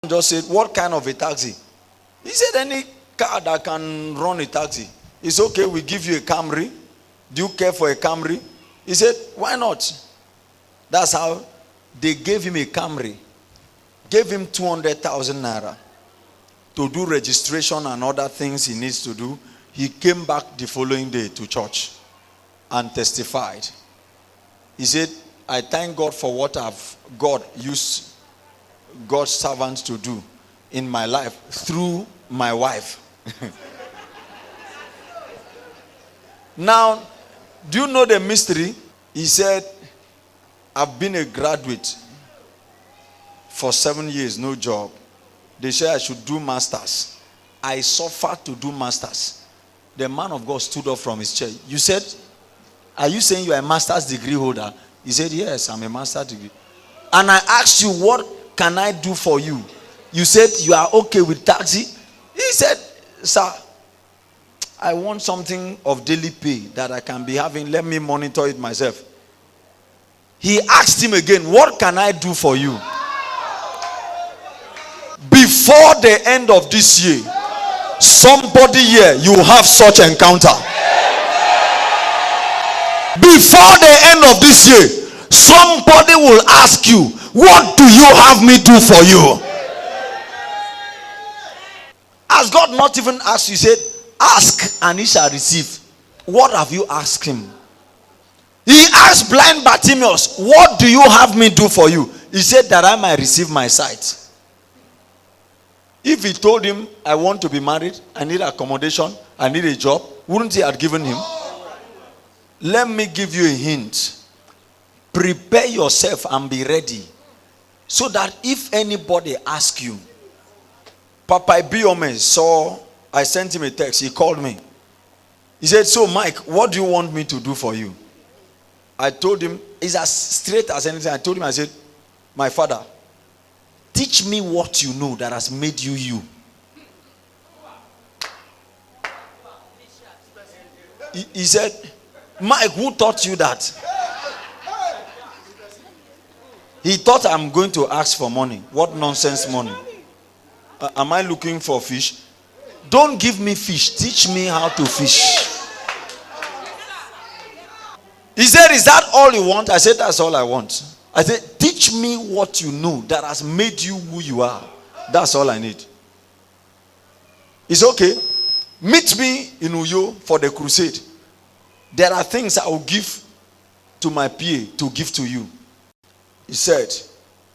Just said, what kind of a taxi? He said, any car that can run a taxi. It's okay, we give you a Camry. Do you care for a Camry? He said, why not? That's how they gave him a Camry. Gave him 200,000 naira to do registration and other things he needs to do. He came back the following day to church and testified. He said, I thank God for what God used God's servants to do in my life through my wife. Now, do you know the mystery? He said, I've been a graduate for 7 years, no job. They said I should do masters. I suffered to do masters. The man of God stood up from his chair. You said, are you saying you are a master's degree holder? He said, yes, I'm a master's degree. And I asked you, what can I do for you? You said you are okay with taxi. He said, sir, I want something of daily pay that I can be having. Let me monitor it myself. He asked him again, what can I do for you? Before the end of this year, somebody here, you have such encounter. Before the end of this year, somebody will ask you, what do you have me do for you? Has God not even asked you? He said, ask and he shall receive. What have you asked him? He asked blind Bartimaeus, what do you have me do for you? He said, that I might receive my sight. If he told him, I want to be married, I need accommodation, I need a job, wouldn't he have given him? Let me give you a hint. Prepare yourself and be ready. So that if anybody asks you, Papa Ibiome saw, I sent him a text, he called me. He said, so Mike, what do you want me to do for you? I told him, it's as straight as anything. I told him, I said, my father, teach me what you know that has made you you. He said, Mike, who taught you that? He thought I'm going to ask for money. What nonsense money? Am I looking for fish? Don't give me fish. Teach me how to fish. He said, is that all you want? I said, that's all I want. I said, teach me what you know that has made you who you are. That's all I need. It's okay. Meet me in Uyo for the crusade. There are things I will give to my PA to give to you. He said,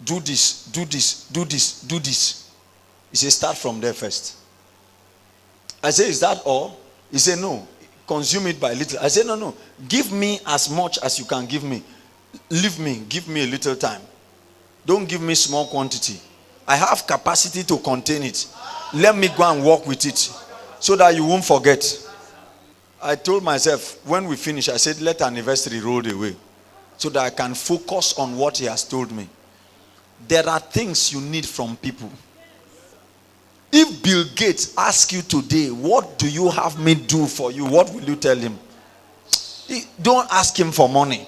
do this, do this, do this, do this. He said, start from there first. I said, is that all? He said, no. Consume it by little. I said, no. Give me as much as you can give me. Leave me. Give me a little time. Don't give me small quantity. I have capacity to contain it. Let me go and work with it so that you won't forget. I told myself, when we finish, I said, let anniversary roll away so that I can focus on what he has told me. There are things you need from people. If Bill Gates asks you today, what do you have me do for you? What will you tell him? Don't ask him for money.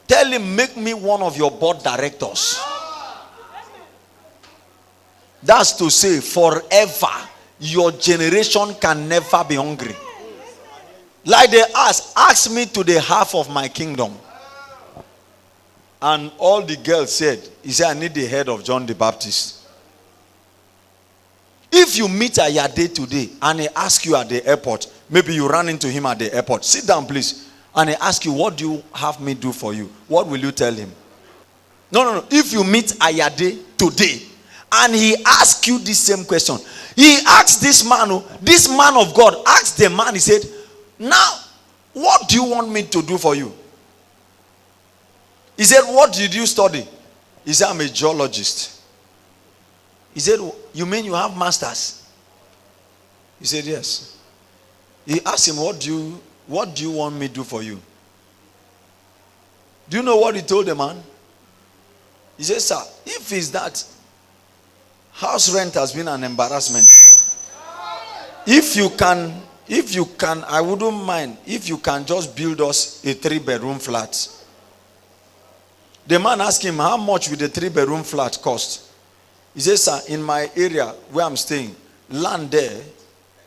Tell him, make me one of your board directors. That's to say, forever, your generation can never be hungry. Like they ask me to the half of my kingdom. And all the girls said, he said, I need the head of John the Baptist. If you meet Ayade today and he asks you at the airport, maybe you run into him at the airport, sit down please, and he asks you, what do you have me do for you? What will you tell him? No. If you meet Ayade today and he asks you this same question, he asked this man of God asked the man, he said, now, what do you want me to do for you? He said, what did you study? He said, I'm a geologist. He said, you mean you have masters? He said, yes. He asked him, what do you want me to do for you? Do you know what he told the man? He said, sir, if it's that, house rent has been an embarrassment. If you can, I wouldn't mind if you can just build us a 3-bedroom flat. The man asked him, how much will the 3-bedroom flat cost? He says, sir, in my area where I'm staying, land there,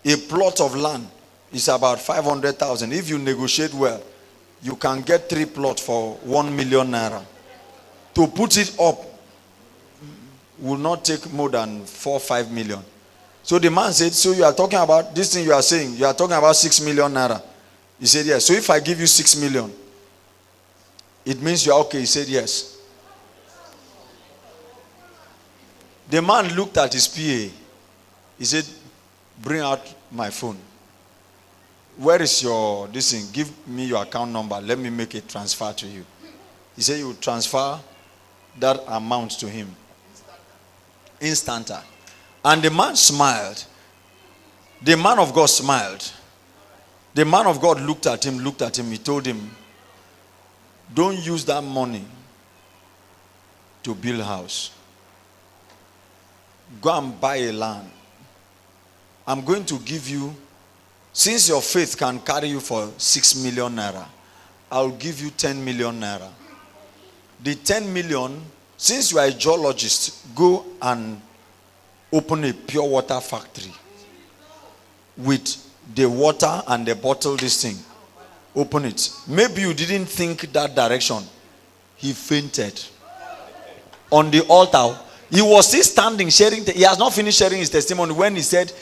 a plot of land is about 500,000. If you negotiate well, you can get 3 plots for 1 million naira. To put it up will not take more than 4 or 5 million. So the man said, so you are talking about this thing you are saying, you are talking about 6 million naira. He said, yes. So if I give you 6 million, it means you are okay. He said, yes. The man looked at his PA. He said, bring out my phone. Where is your this thing? Give me your account number. Let me make a transfer to you. He said, you transfer that amount to him. Instanta. And the man smiled. The man of God smiled. The man of God looked at him. He told him, don't use that money to build a house. Go and buy a land. I'm going to give you, since your faith can carry you for 6 million naira, I'll give you 10 million naira. The 10 million, since you are a geologist, go and open a pure water factory with the water and the bottle, this thing. Open it. Maybe you didn't think that direction. He fainted on the altar. He was still standing, sharing. He has not finished sharing his testimony when he said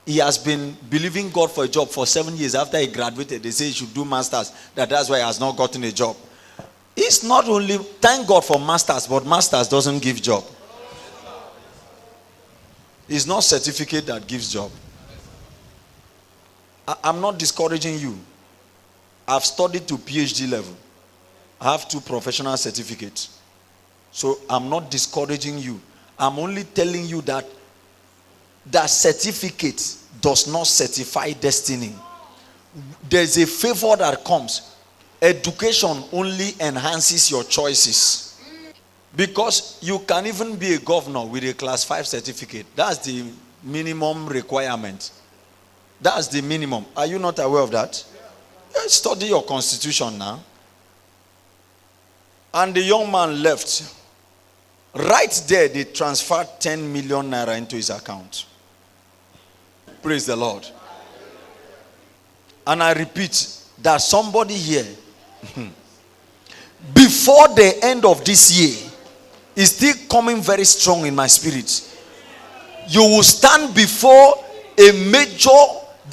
he has been believing God for a job for 7 years. After he graduated, they say he should do masters. That's why he has not gotten a job. It's not only, thank God for masters, but masters doesn't give job. It's not certificate that gives job. I'm not discouraging you. I've studied to PhD level. I have 2 professional certificates. So I'm not discouraging you. I'm only telling you that that certificate does not certify destiny. There's a favor that comes. Education only enhances your choices. Because you can even be a governor with a class 5 certificate. That's the minimum requirement. That's the minimum. Are you not aware of that? Study your constitution now. And the young man left. Right there, they transferred 10 million naira into his account. Praise the Lord. And I repeat that somebody here, before the end of this year, is still coming very strong in my spirit. You will stand before a major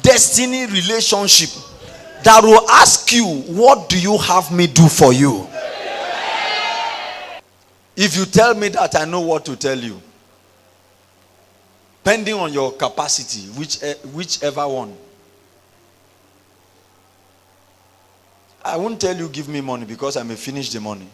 destiny relationship that will ask you, what do you have me do for you? If you tell me that, I know what to tell you. Depending on your capacity, whichever one. I won't tell you give me money because I may finish the money.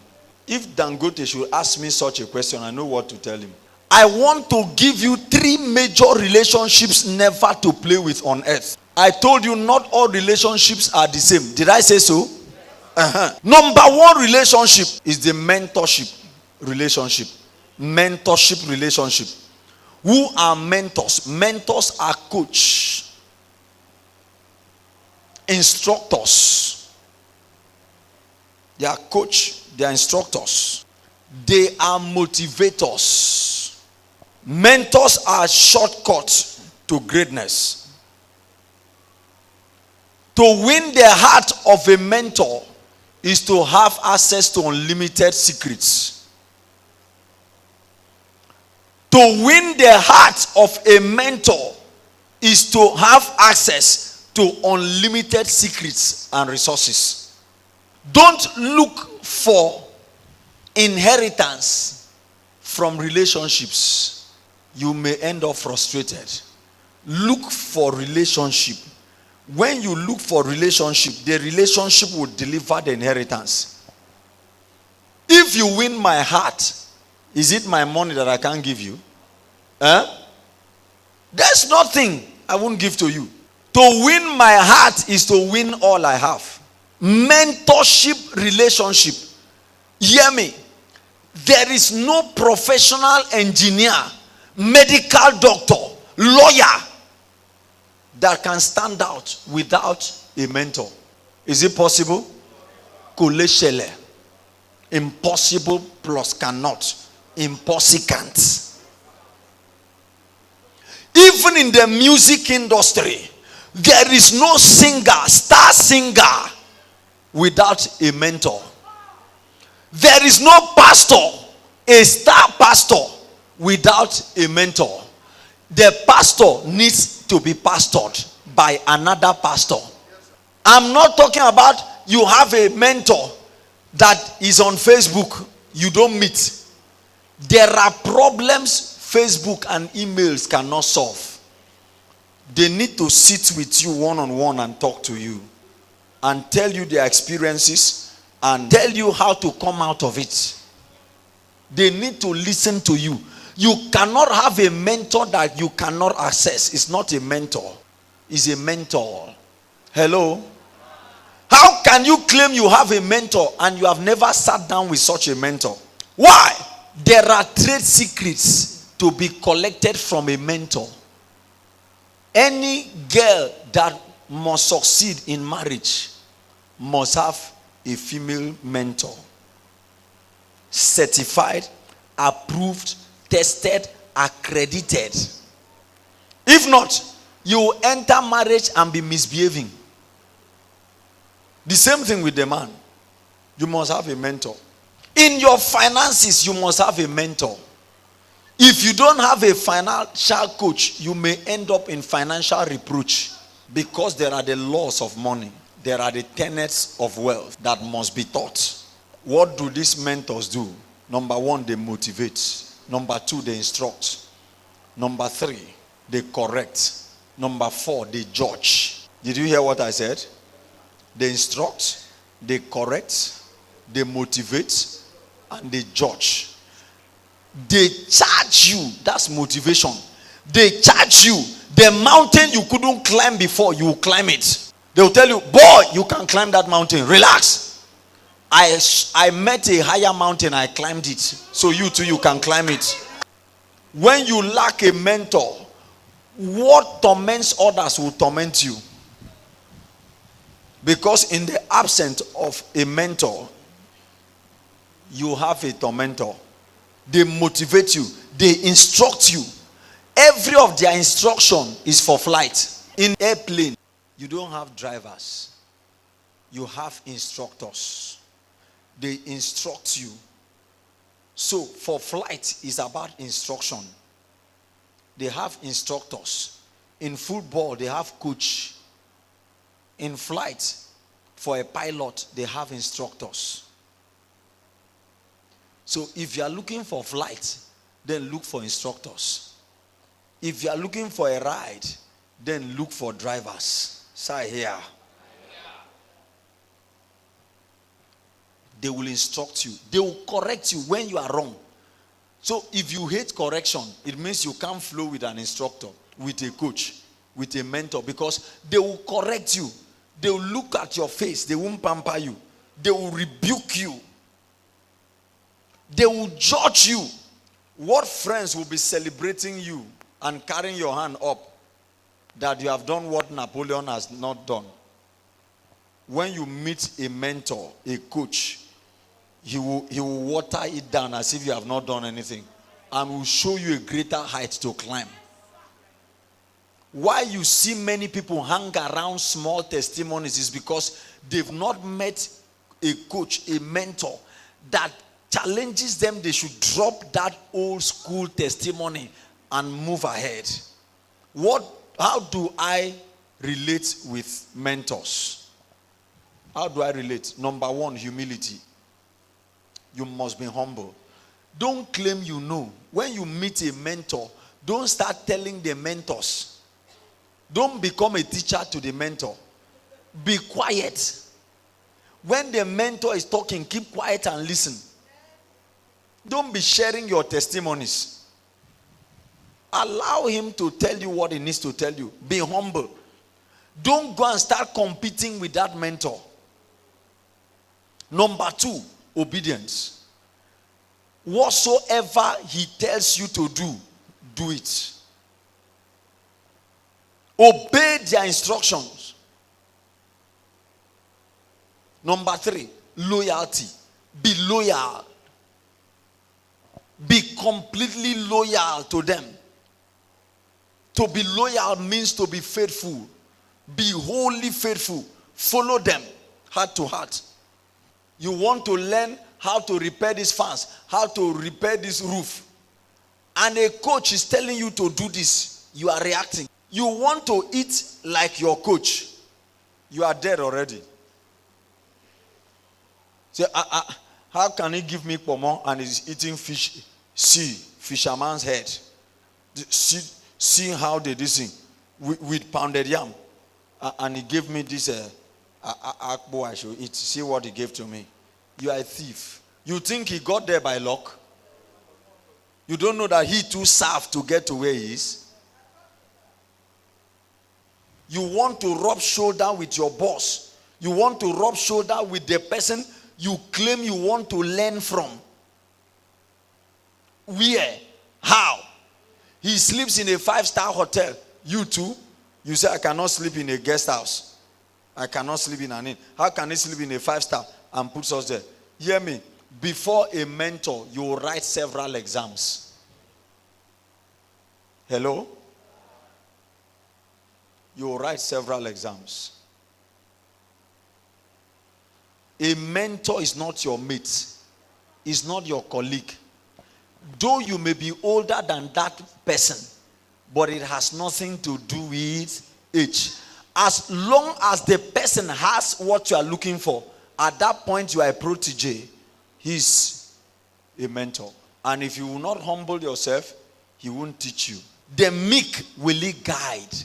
If Dangote should ask me such a question, I know what to tell him. I want to give you 3 major relationships never to play with on earth. I told you not all relationships are the same. Did I say so? Number 1 relationship is the mentorship relationship. Mentorship relationship. Who are mentors? Mentors are coach, instructors. They are coach, they are instructors. They are motivators. Mentors are shortcuts to greatness. To win the heart of a mentor is to have access to unlimited secrets. To win the heart of a mentor is to have access to unlimited secrets and resources. Don't look for inheritance from relationships. You may end up frustrated. Look for relationship. When you look for relationship, the relationship will deliver the inheritance. If you win my heart, is it my money that I can't give you? There's nothing I won't give to you. To win my heart is to win all I have. Mentorship relationship. Hear me. There is no professional engineer, medical doctor, lawyer that can stand out without a mentor. Is it possible? Koleshele. Impossible plus cannot. Impossible. Even in the music industry, there is no singer, star singer, without a mentor. There is no pastor, a star pastor, without a mentor. The pastor needs to be pastored by another pastor. I'm not talking about you have a mentor that is on Facebook, you don't meet. There are problems Facebook and emails cannot solve. They need to sit with you one-on-one and talk to you and tell you their experiences and tell you how to come out of it. They need to listen to you. You cannot have a mentor that you cannot access. It's not a mentor. It's a mentor. Hello? How can you claim you have a mentor and you have never sat down with such a mentor? Why? There are trade secrets to be collected from a mentor. Any girl that must succeed in marriage must have a female mentor. Certified, approved, tested, accredited. If not, you will enter marriage and be misbehaving. The same thing with the man. You must have a mentor. In your finances, you must have a mentor. If you don't have a financial coach, you may end up in financial reproach, because there are the laws of money. There are the tenets of wealth that must be taught. What do these mentors do? Number one, they motivate. Number two, they instruct. Number three, they correct. Number four, they judge. Did you hear what I said? They instruct, they correct, they motivate, and they judge. They charge you. That's motivation. They charge you. The mountain you couldn't climb before, you will climb it. They will tell you, boy, you can climb that mountain. Relax. I met a higher mountain, I climbed it. So you too, you can climb it. When you lack a mentor, what torments others will torment you. Because in the absence of a mentor, you have a tormentor. They motivate you. They instruct you. Every of their instruction is for flight. In airplane, you don't have drivers. You have instructors. They instruct you. So for flight is about instruction. They have instructors. In football, they have coach. In flight, for a pilot, they have instructors. So if you are looking for flight, then look for instructors. If you are looking for a ride, then look for drivers. Say here. They will instruct you. They will correct you when you are wrong. So if you hate correction, it means you can't flow with an instructor, with a coach, with a mentor, because they will correct you. They will look at your face. They won't pamper you. They will rebuke you. They will judge you. What friends will be celebrating you and carrying your hand up that you have done what Napoleon has not done? When you meet a mentor, a coach, he will water it down as if you have not done anything, and will show you a greater height to climb. Why you see many people hang around small testimonies is because they've not met a coach, a mentor that challenges them. They should drop that old school testimony and move ahead. How do I relate with mentors? How do I relate? Number one, humility. You must be humble. Don't claim you know. When you meet a mentor, don't start telling the mentors. Don't become a teacher to the mentor. Be quiet. When the mentor is talking, keep quiet and listen. Don't be sharing your testimonies. Allow him to tell you what he needs to tell you. Be humble. Don't go and start competing with that mentor. Number two, obedience. Whatsoever he tells you to do, do it. Obey their instructions. Number three, loyalty. Be loyal. Be completely loyal to them. To be loyal means to be faithful. Be wholly faithful. Follow them heart to heart. You want to learn how to repair these fans, how to repair this roof. And a coach is telling you to do this. You are reacting. You want to eat like your coach. You are dead already. Say, how can he give me pomo and he's eating fish? See, fisherman's head. See how they do this thing with pounded yam. And he gave me this akbo I should eat. See what he gave to me. You are a thief. You think he got there by luck? You don't know that he too served to get to where he is? You want to rub shoulder with your boss. You want to rub shoulder with the person you claim you want to learn from. Where? How? He sleeps in a 5-star hotel. You too? You say, I cannot sleep in a guest house. I cannot sleep in an inn. How can he sleep in a 5-star and puts us there? Hear me. Before a mentor, you will write several exams. Hello? You will write several exams. A mentor is not your mate. Is not your colleague. Though you may be older than that person, but it has nothing to do with age. As long as the person has what you are looking for, at that point you are a protege. He's a mentor. And if you will not humble yourself, he won't teach you. The meek will he guide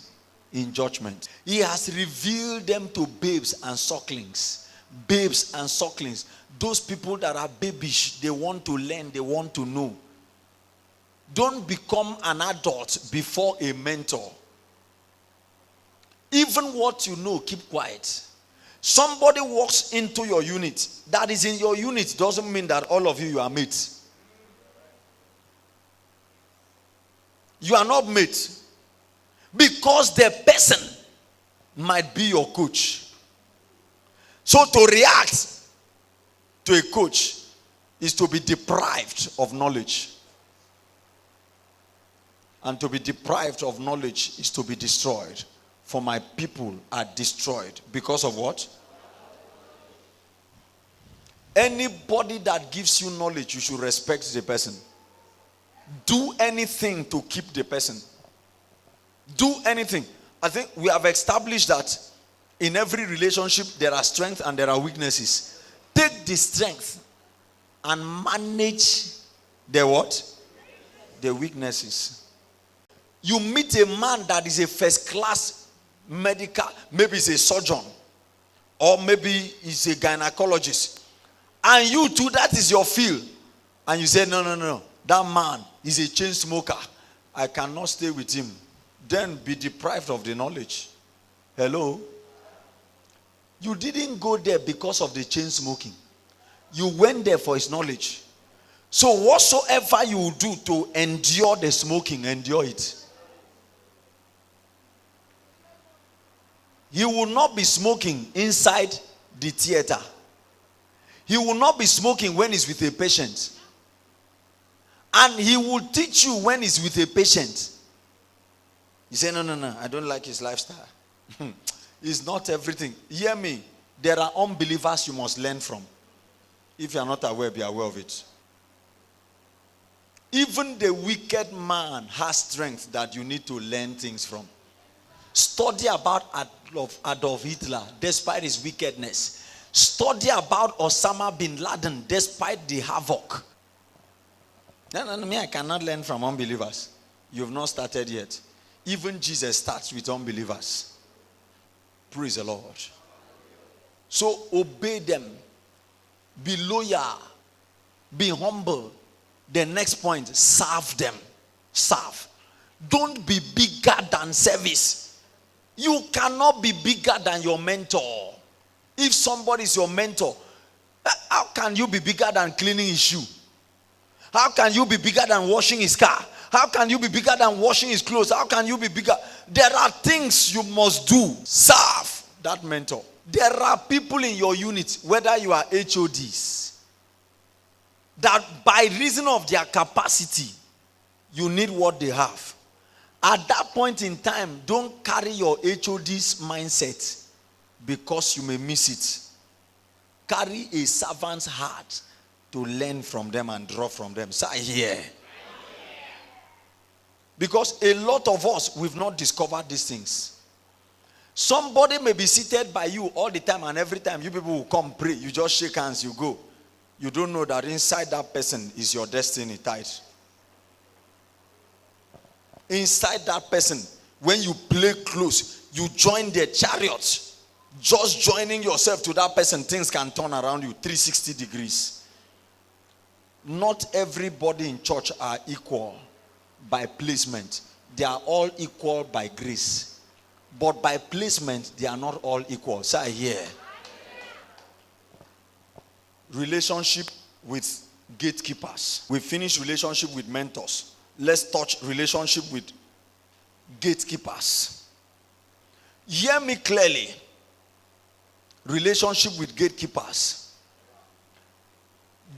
in judgment. He has revealed them to babes and sucklings. Babes and sucklings. Those people that are babyish, they want to learn, they want to know. Don't become an adult before a mentor. Even what you know, keep quiet. Somebody walks into your unit. That is in your unit doesn't mean that all of you are mates. You are not mates. Because the person might be your coach. So to react to a coach is to be deprived of knowledge. And to be deprived of knowledge is to be destroyed. For my people are destroyed. Because of what? Anybody that gives you knowledge, you should respect the person. Do anything to keep the person. Do anything. I think we have established that in every relationship there are strengths and there are weaknesses. Take the strength and manage the what? The weaknesses. You meet a man that is a first class medical, maybe he's a surgeon, or maybe he's a gynecologist, and you too, that is your field, and you say, no, that man is a chain smoker, I cannot stay with him. Then be deprived of the knowledge. Hello? You didn't go there because of the chain smoking. You went there for his knowledge. So whatsoever you do to endure the smoking, endure it. He will not be smoking inside the theater. He will not be smoking when he's with a patient. And he will teach you when he's with a patient. You say, no, I don't like his lifestyle. It's not everything. Hear me. There are unbelievers you must learn from. If you are not aware, be aware of it. Even the wicked man has strength that you need to learn things from. Study about Adolf Hitler despite his wickedness. Study about Osama bin Laden despite the havoc. No, I cannot learn from unbelievers. You've not started yet. Even Jesus starts with unbelievers. Praise the Lord. So obey them. Be loyal. Be humble. The next point, serve them. Serve. Don't be bigger than service. You cannot be bigger than your mentor. If somebody is your mentor, how can you be bigger than cleaning his shoe? How can you be bigger than washing his car? How can you be bigger than washing his clothes? How can you be bigger? There are things you must do. Serve that mentor. There are people in your unit, whether you are HODs, that by reason of their capacity, you need what they have. At that point in time, don't carry your HOD's mindset because you may miss it. Carry a servant's heart to learn from them and draw from them. Say here. Because a lot of us, we've not discovered these things. Somebody may be seated by you all the time, and every time you people will come pray, you just shake hands, you go. You don't know that inside that person is your destiny tied. Inside that person, when you play close, you join their chariot. Just joining yourself to that person, things can turn around you 360 degrees. Not everybody in church are equal by placement. They are all equal by grace. But by placement, they are not all equal. Say here. Relationship with gatekeepers. We finish relationship with mentors. Let's touch relationship with gatekeepers. Hear me clearly. Relationship with gatekeepers.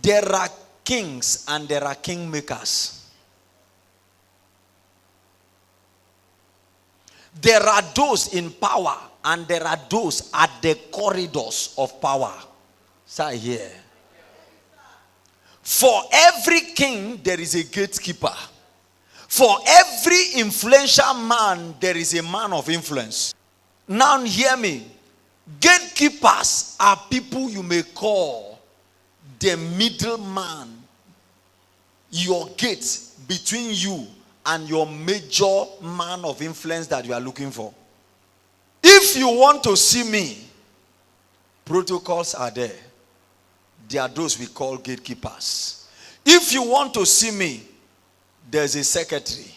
There are kings and there are kingmakers. There are those in power and there are those at the corridors of power. Say here. For every king, there is a gatekeeper. For every influential man, there is a man of influence. Now hear me. Gatekeepers are people you may call the middleman, your gate between you and your major man of influence that you are looking for. If you want to see me, protocols are there. There are those we call gatekeepers. If you want to see me, there's a secretary.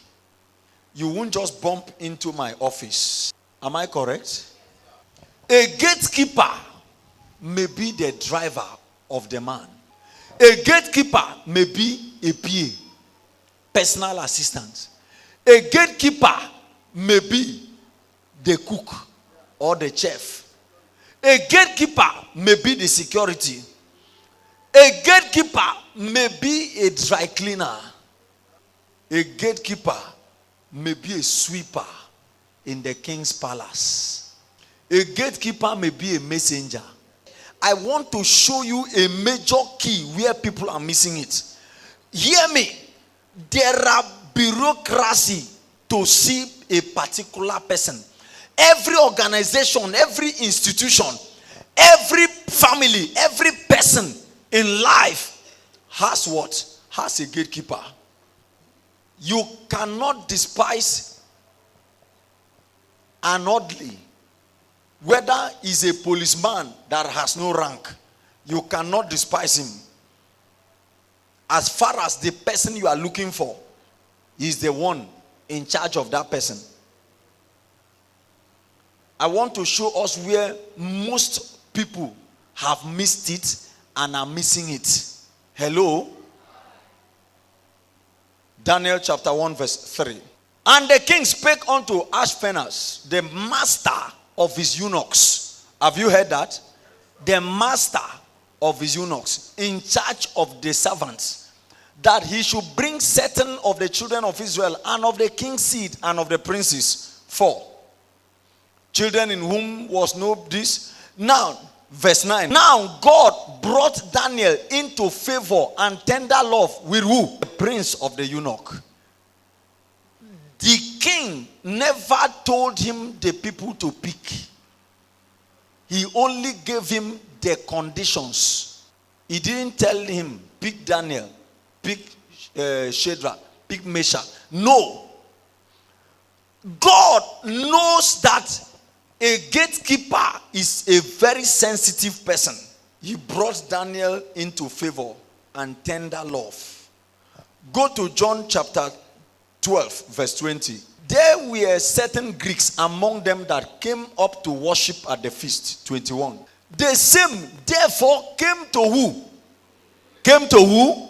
You won't just bump into my office. Am I correct? A gatekeeper may be the driver of the man. A gatekeeper may be a PA, personal assistant. A gatekeeper may be the cook or the chef. A gatekeeper may be the security. A gatekeeper may be a dry cleaner. A gatekeeper may be a sweeper in the king's palace. A gatekeeper may be a messenger. I want to show you a major key where people are missing it. Hear me. There are bureaucracy to see a particular person. Every organization, every institution, every family, every person in life has what? Has a gatekeeper. You cannot despise an orderly. Whether he's a policeman that has no rank, you cannot despise him. As far as the person you are looking for is the one in charge of that person. I want to show us where most people have missed it and are missing it. Hello? Daniel chapter 1 verse 3. And the king spake unto Ashpenaz, the master of his eunuchs. Have you heard that? The master of his eunuchs, in charge of the servants, that he should bring certain of the children of Israel and of the king's seed and of the princes. 4. Children in whom was no this. Now, verse 9. Now God brought Daniel into favor and tender love with who? The prince of the eunuch. The king never told him the people to pick. He only gave him the conditions. He didn't tell him, pick Daniel, pick Shadrach, pick Meshach. No. God knows that a gatekeeper is a very sensitive person. He brought Daniel into favor and tender love. Go to John chapter 12, verse 20. There were certain Greeks among them that came up to worship at the feast. 21. The same, therefore, came to who? Came to who?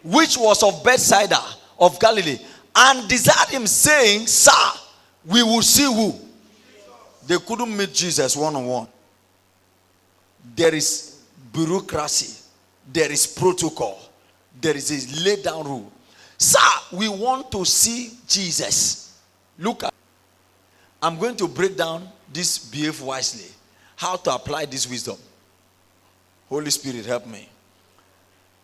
Which was of Bethsaida of Galilee, and desired him, saying, Sir, we will see who? They couldn't meet Jesus one-on-one. There is bureaucracy. There is protocol. There is a laid down rule. Sir, we want to see Jesus. Look at, I'm going to break down this behave wisely. How to apply this wisdom. Holy Spirit, help me.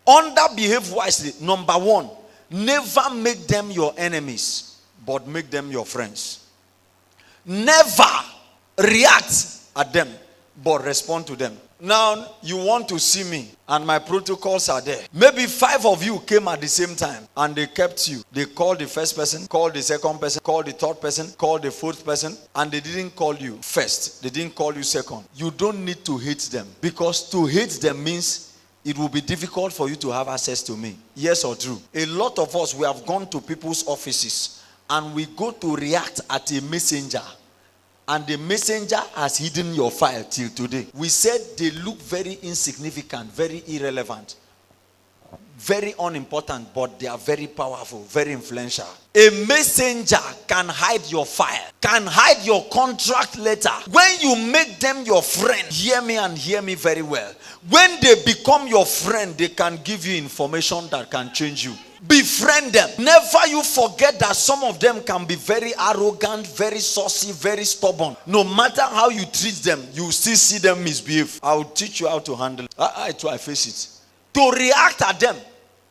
Under behave wisely, number one, never make them your enemies, but make them your friends. Never react at them, but respond to them. Now, you want to see me, and my protocols are there. Maybe 5 of you came at the same time, and they kept you. They called the first person, called the second person, called the third person, called the fourth person, and they didn't call you first. They didn't call you second. You don't need to hate them, because to hate them means it will be difficult for you to have access to me. Yes or true? A lot of us, we have gone to people's offices, and we go to react at a messenger. And the messenger has hidden your file till today. We said they look very insignificant, very irrelevant, very unimportant, but they are very powerful, very influential. A messenger can hide your file, can hide your contract letter. When you make them your friend, hear me and hear me very well. When they become your friend, they can give you information that can change you. Befriend them. Never you forget that some of them can be very arrogant, very saucy, very stubborn. No matter how you treat them, you still see them misbehave. I will teach you how to handle it. I face it. To react at them,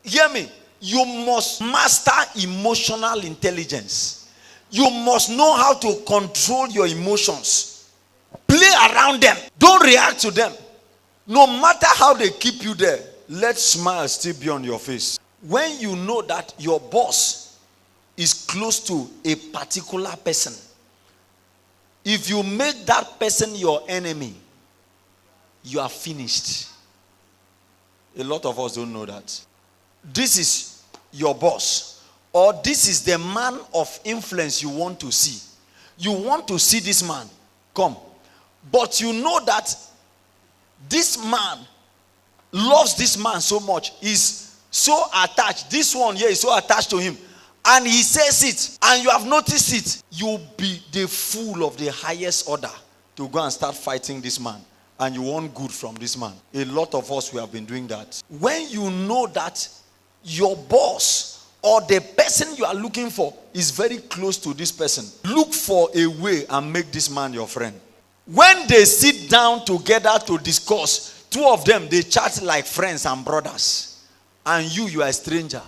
hear me, you must master emotional intelligence. You must know how to control your emotions. Play around them. Don't react to them. No matter how they keep you there, let smile still be on your face. When you know that your boss is close to a particular person, if you make that person your enemy, you are finished. A lot of us don't know that. This is your boss, or this is the man of influence you want to see. You want to see this man come, but you know that this man loves this man so much, is so attached. This one here is so attached to him, and he says it, and you have noticed it. You'll be the fool of the highest order to go and start fighting this man, and you want good from this man. A lot of us, we have been doing that. When you know that your boss or the person you are looking for is very close to this person, look for a way and make this man your friend. When they sit down together to discuss, 2 of them, they chat like friends and brothers. And you are a stranger.